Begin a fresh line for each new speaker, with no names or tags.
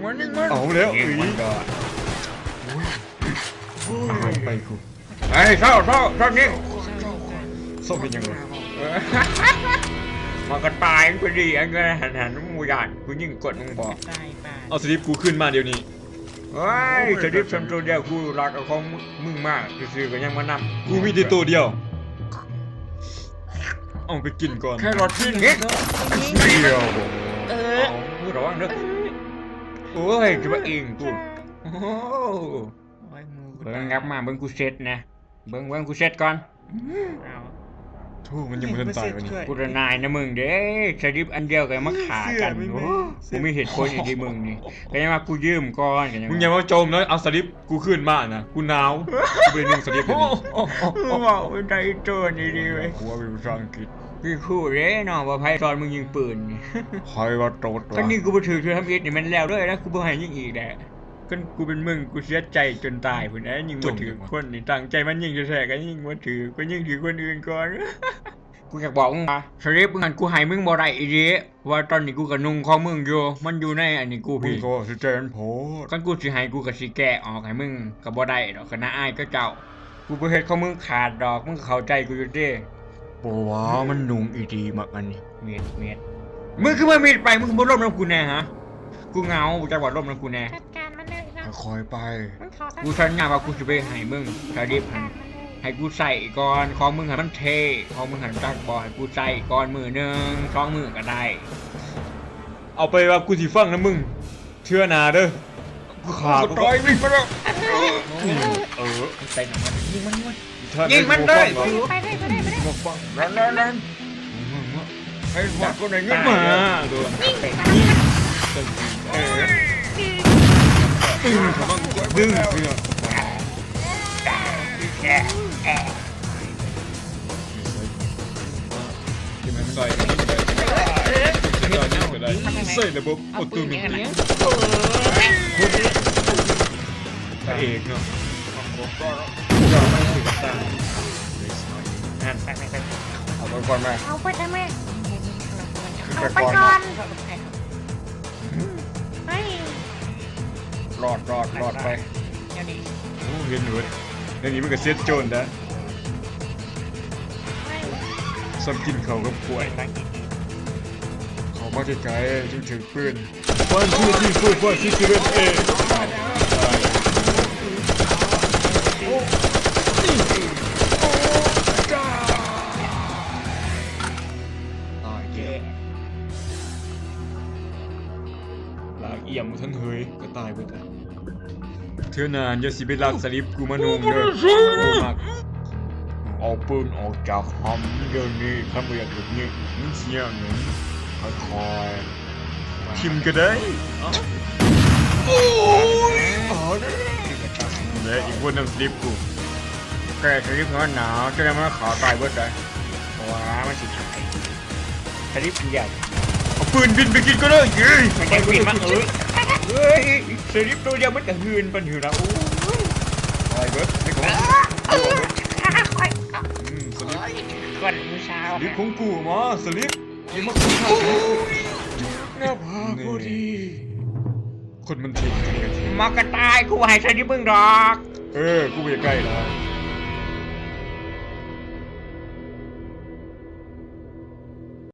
มันเอาแล้วไปกูไอ้เศร้านี่เศร้าเป็นยังไงมันก็ตายกูดีไอ้เงี้ยหันมูยานกูยิ่งกดมึงบอกเอาสลิปกูขึ้นมาเดี๋ยวนี้เฮ้ยสลิปฉันตัวเดียวกูรักเอาของมึงมากซื้อก็ยังมานำกูมีแต่ตัวเดียวเอาไปกินก่อนแค่รสชิ้นนี้เดียวมึงระวังเด้อโอ้ยจะมาเองกูโอ้เบิ่งงับมาเบิ่งกูเซ็ตนะเบิ่งกูเซ็ตก่อนทูมันยังไม่ทันตายวันนี้กูระนายนะมึงเด้สลิปอันเดียวกันมาขากันโอ้กูไม่เห็นคนอย่างที่มึงนี่ก็ยังมากูยืมก่อนมึงอย่ามาโจมนะเอาสลิปกูขึ้นมานะกูหนาวกูเป็นหนึ่งสลิปเลยนี่ว้าวเป็นใจโจรดีๆเว้ยกูว่าเป็นภาษาอังกฤษพี่คู่เด้น้องว่าไพ่ตอนมึงยิงปืนใครว่าโตดวะก็นี่กูไปถือทำอิฐนี่มันแล้วด้วยนะกูบ่ให้ยิงอีกแหละก็กูเป็นมึงกูเสียใจจนตายพุ่นนะยิงมาถือคนนี่ตั้งใจมันยิงจะแสกกันยิงมาถือก็ยิงถือคนอื่นก่อนกูอยากบอกมึงว่าสลิปมึงหันกูให้มึงบ่ได้อีเด้ว่าตอนนี้กูกับนุ่งของมึงอยู่มันอยู่ในอันนี้กูพี่ก็สิเจนโพกันกูสิให้กูกับสิแกะออกให้มึงกับบ่ได้ดอกคณะอ้ายก็เจ้ากูบ่เฮ็ดของมึงขาดดอกมึงเข้าใจกูอยู่เด้บอกว่ามันนุ่งอีดีมากอันนี้เมียดมึงคือมาเมียดไปมึงคือบ่ร่มน้ำกูแน่ฮะกูเหงาจังหวัดร่มน้ำกูแน่คอยไปกูสัญญาว่ากูจะไปให้มึงสลิปให้กูใส่ก่อนของมึงหันมันเทของมึงหันจักบอให้กูใส่ก่อนมือ1 2 มือก็ได้เอาไปว่ากูสิฟังนะมึงเชื่อนาเด้อกูขากูต่อยวิ่งมาแล้วใส่หนังมันยิงมันเลยไปนั่นให้หวัดคนไหนเงี้ยมาดูดึงเสือที่มันใส่ใส่ระบบออโตเมติกพระเอกเนาะเอาไปก่อนไหมเอาไปทำไมเอาไปก่อนรอดไปโอ้เห็นหนูเรื่องนี้มันก็เซ็ตโจนนะซ้ำกินเขากับป่วยเขามาไกลๆจึงถึงปืนวันที่ฟูดวันที่เอ็เอี่ยมทั้งเฮยก็ตายไปแต่เธอนานอย่าสิไปลักสลิปกูมานุ่งเด้อกูมักเอาปืนออกจากหำเดี๋ยวนี้ถ้าไม่อยากแบบนี้มึงเสียเงินค่อยๆทิมก็ได้โอ้ยและอีกคนนึงสลิปกูแกสลิปมันหนาวจะได้มาขาตายเบิดได้เพราะว่ามันสิถ่ายสลิปใหญ่เอาปืนบินไปกินก็ได้เฮ้ยไม่ใช่บินมาเฮ้ยสลิปตัวเดียวมันจะหืนเป็นหืนนะโอ้ยอะไรเบิร์ดไม่ของสลิปก่อนผู้ชายสลิปของกูมาสลิปยังมาคุ้มค่าหน้าผากพอดีคนมันทิ้งกันมากระต่ายกูให้สลิปมึงดอกกูไปใกล้แล้ว